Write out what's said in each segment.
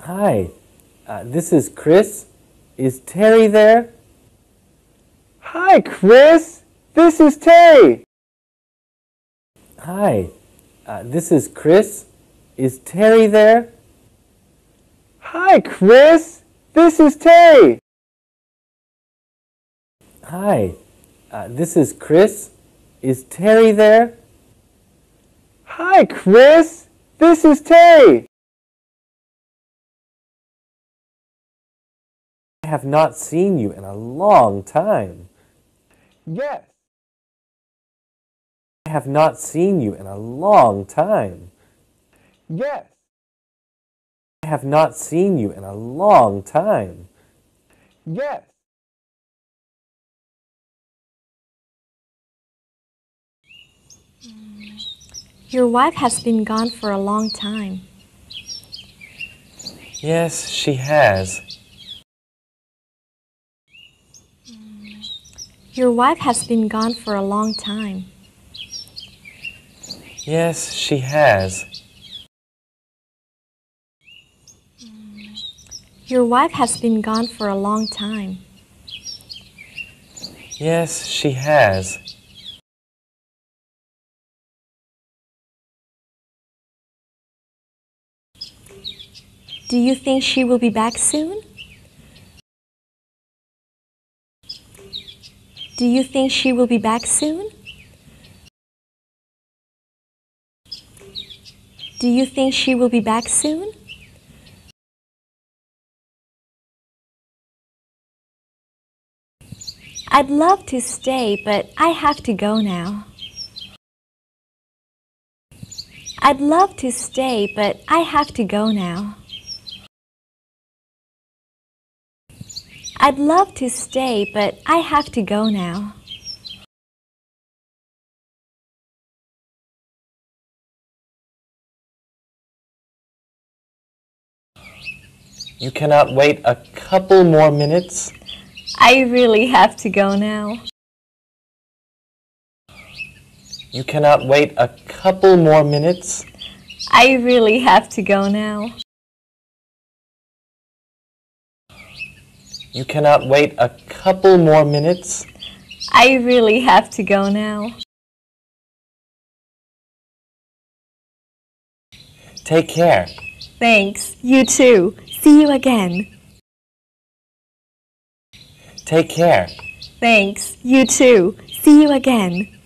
Hi, this is Chris. Is Terry there? Hi, Chris. This is Terry. Hi, this is Chris. Is Terry there? Hi, Chris. This is Terry. Hi, this is Chris. Is Terry there? Hi, Chris. This is Terry. I have not seen you in a long time. Yes. I have not seen you in a long time. Yes. I have not seen you in a long time. Yes. Your wife has been gone for a long time. Yes, she has. Your wife has been gone for a long time. Yes, she has. Your wife has been gone for a long time. Yes, she has. Do you think she will be back soon? Do you think she will be back soon? Do you think she will be back soon? I'd love to stay, but I have to go now. I'd love to stay, but I have to go now. I'd love to stay, but I have to go now. You cannot wait a couple more minutes? I really have to go now. You cannot wait a couple more minutes? I really have to go now. You cannot wait a couple more minutes? I really have to go now. Take care. Thanks. You too. See you again. Take care. Thanks. You too. See you again.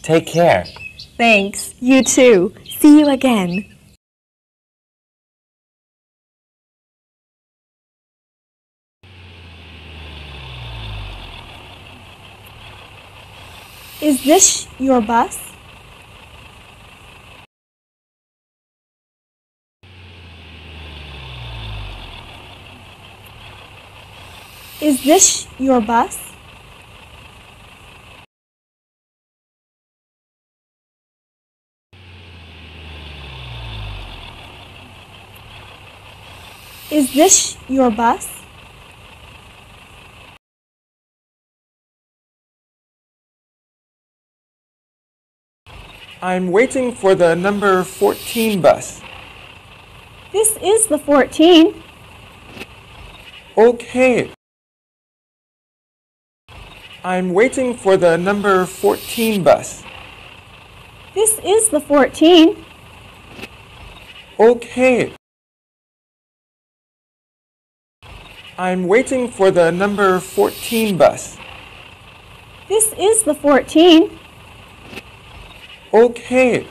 Take care. Thanks. You too. See you again. Is this your bus? Is this your bus? Is this your bus? I'm waiting for the number 14 bus. This is the 14. Okay. I'm waiting for the number 14 bus. This is the 14. Okay. I'm waiting for the number 14 bus. This is the 14. Okay.